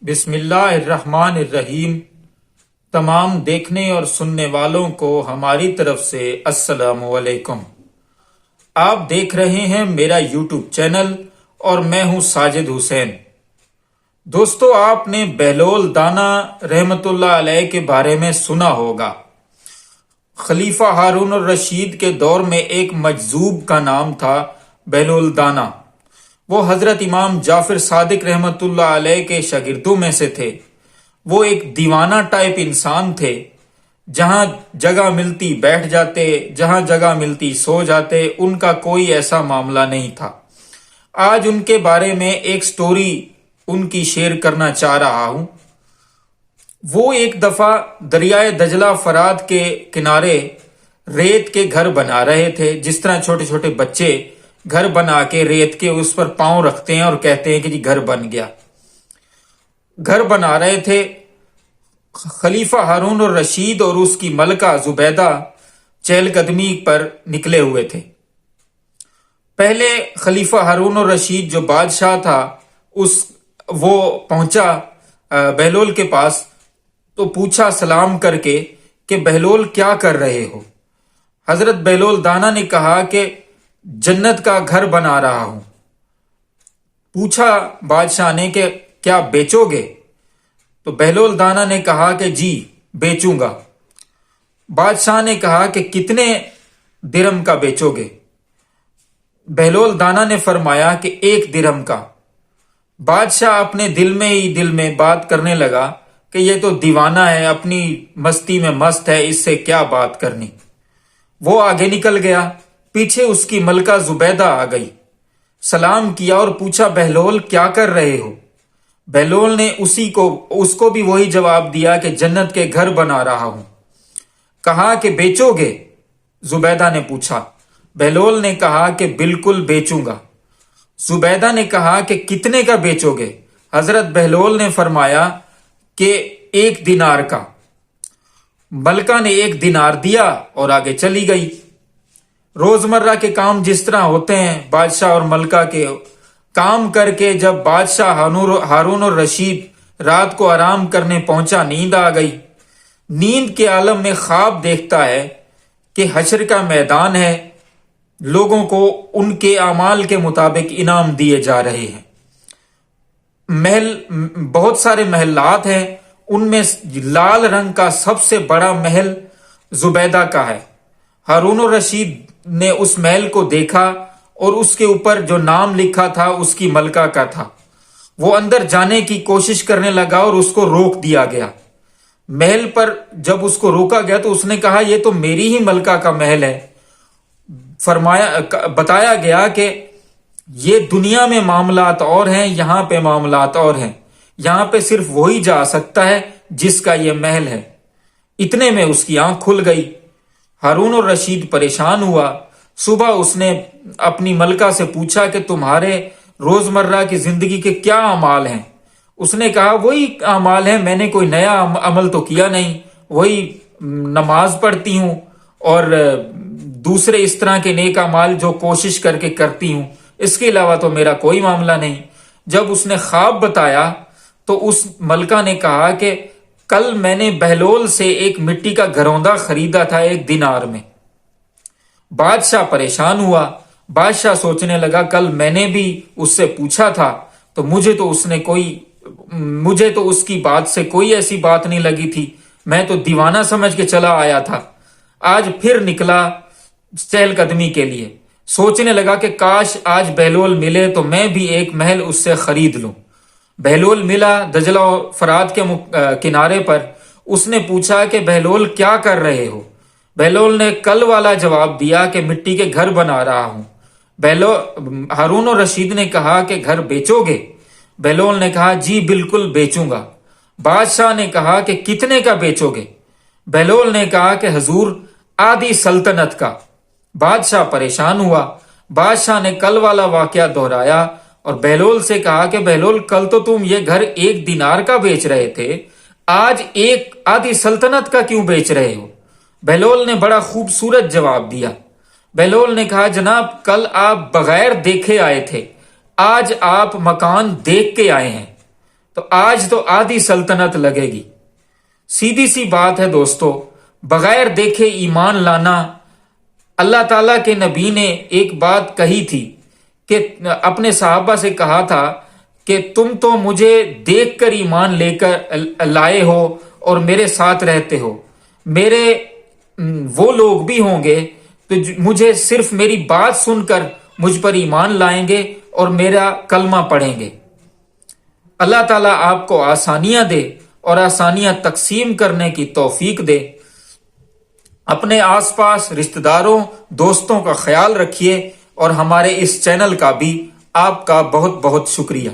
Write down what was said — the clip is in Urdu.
بسم اللہ الرحمن الرحیم۔ تمام دیکھنے اور سننے والوں کو ہماری طرف سے السلام علیکم۔ آپ دیکھ رہے ہیں میرا یوٹیوب چینل اور میں ہوں ساجد حسین۔ دوستو، آپ نے بہلول دانا رحمت اللہ علیہ کے بارے میں سنا ہوگا۔ خلیفہ ہارون الرشید کے دور میں ایک مجذوب کا نام تھا بہلول دانا۔ وہ حضرت امام جعفر صادق رحمت اللہ علیہ کے شاگردوں میں سے تھے۔ وہ ایک دیوانہ ٹائپ انسان تھے، جہاں جگہ ملتی بیٹھ جاتے، جہاں جگہ ملتی سو جاتے، ان کا کوئی ایسا معاملہ نہیں تھا۔ آج ان کے بارے میں ایک سٹوری ان کی شیئر کرنا چاہ رہا ہوں۔ وہ ایک دفعہ دریائے دجلہ فرات کے کنارے ریت کے گھر بنا رہے تھے، جس طرح چھوٹے چھوٹے بچے گھر بنا کے ریت کے اس پر پاؤں رکھتے ہیں اور کہتے ہیں کہ جی گھر بن گیا۔ گھر بنا رہے تھے۔ خلیفہ ہارون الرشید اور اس کی ملکہ زبیدہ چہل قدمی پر نکلے ہوئے تھے۔ پہلے خلیفہ ہارون الرشید جو بادشاہ تھا وہ پہنچا بہلول کے پاس، تو پوچھا سلام کر کے کہ بہلول کیا کر رہے ہو؟ حضرت بہلول دانا نے کہا کہ جنت کا گھر بنا رہا ہوں۔ پوچھا بادشاہ نے کہ کیا بیچو گے؟ تو بہلول دانا نے کہا کہ جی بیچوں گا۔ بادشاہ نے کہا کہ کتنے درہم کا بیچو گے؟ بہلول دانا نے فرمایا کہ 1 درہم کا۔ بادشاہ اپنے دل میں بات کرنے لگا کہ یہ تو دیوانہ ہے، اپنی مستی میں مست ہے، اس سے کیا بات کرنی۔ وہ آگے نکل گیا، پیچھے اس کی ملکہ زبیدہ آ گئی، سلام کیا اور پوچھا بہلول کیا کر رہے ہو؟ بہلول نے اس کو بھی وہی جواب دیا کہ جنت کے گھر بنا رہا ہوں۔ کہا کہ بیچو گے؟ زبیدہ نے پوچھا۔ بہلول نے کہا کہ بالکل بیچوں گا۔ زبیدہ نے کہا کہ کتنے کا بیچو گے؟ حضرت بہلول نے فرمایا کہ 1 دینار کا۔ ملکہ نے 1 دینار دیا اور آگے چلی گئی۔ روزمرہ کے کام جس طرح ہوتے ہیں بادشاہ اور ملکہ کے، کام کر کے جب بادشاہ ہارون الرشید رات کو آرام کرنے پہنچا، نیند آ گئی۔ نیند کے عالم میں خواب دیکھتا ہے کہ حشر کا میدان ہے، لوگوں کو ان کے اعمال کے مطابق انعام دیے جا رہے ہیں۔ بہت سارے محلات ہیں، ان میں لال رنگ کا سب سے بڑا محل زبیدہ کا ہے۔ ہارون الرشید نے اس محل کو دیکھا اور اس کے اوپر جو نام لکھا تھا اس کی ملکہ کا تھا۔ وہ اندر جانے کی کوشش کرنے لگا اور اس کو روک دیا گیا۔ محل پر جب اس کو روکا گیا تو اس نے کہا یہ تو میری ہی ملکہ کا محل ہے۔ بتایا گیا کہ یہ دنیا میں معاملات اور ہیں، یہاں پہ معاملات اور ہیں، یہاں پہ صرف وہی جا سکتا ہے جس کا یہ محل ہے۔ اتنے میں اس کی آنکھ کھل گئی۔ ہارون الرشید پریشان ہوا۔ صبح اس نے اپنی ملکہ سے پوچھا کہ تمہارے روزمرہ کی زندگی کے کیا اعمال ہیں؟ اس نے کہا وہی اعمال ہیں، میں نے کوئی نیا عمل تو کیا نہیں، وہی نماز پڑھتی ہوں اور دوسرے اس طرح کے نیک اعمال جو کوشش کر کے کرتی ہوں، اس کے علاوہ تو میرا کوئی معاملہ نہیں۔ جب اس نے خواب بتایا تو اس ملکہ نے کہا کہ کل میں نے بہلول سے ایک مٹی کا گھروندہ خریدا تھا 1 دینار میں۔ بادشاہ پریشان ہوا۔ بادشاہ سوچنے لگا کل میں نے بھی اس سے پوچھا تھا تو مجھے تو اس کی بات سے کوئی ایسی بات نہیں لگی تھی، میں تو دیوانہ سمجھ کے چلا آیا تھا۔ آج پھر نکلا چہل قدمی کے لیے، سوچنے لگا کہ کاش آج بہلول ملے تو میں بھی ایک محل اس سے خرید لوں۔ بہلول ملا دجلہ فرات کے کنارے پر۔ اس نے پوچھا کہ بہلول کیا کر رہے ہو؟ بہلول نے کل والا جواب دیا کہ مٹی کے گھر بنا رہا ہوں۔ ہارون الرشید نے کہا کہ گھر بیچو گے؟ بہلول نے کہا جی بالکل بیچوں گا۔ بادشاہ نے کہا کہ کتنے کا بیچو گے؟ بہلول نے کہا کہ حضور آدھی سلطنت کا۔ بادشاہ پریشان ہوا۔ بادشاہ نے کل والا واقعہ دہرایا اور بہلول سے کہا کہ بہلول کل تو تم یہ گھر 1 دینار کا بیچ رہے تھے، آج آدھی سلطنت کا کیوں بیچ رہے ہو؟ بہلول نے بڑا خوبصورت جواب دیا۔ بہلول نے کہا جناب کل آپ بغیر دیکھے آئے تھے، آج آپ مکان دیکھ کے آئے ہیں۔ تو آج تو آدھی سلطنت لگے گی۔ سیدھی سی بات ہے دوستو، بغیر دیکھے ایمان لانا، اللہ تعالیٰ کے نبی نے ایک بات کہی تھی کہ اپنے صحابہ سے کہا تھا کہ تم تو مجھے دیکھ کر ایمان لے کر لائے ہو اور میرے ساتھ رہتے ہو، میرے وہ لوگ بھی ہوں گے تو مجھے صرف میری بات سن کر مجھ پر ایمان لائیں گے اور میرا کلمہ پڑھیں گے۔ اللہ تعالیٰ آپ کو آسانیاں دے اور آسانیاں تقسیم کرنے کی توفیق دے۔ اپنے آس پاس رشتہ داروں دوستوں کا خیال رکھیے، اور ہمارے اس چینل کا بھی آپ کا بہت بہت شکریہ۔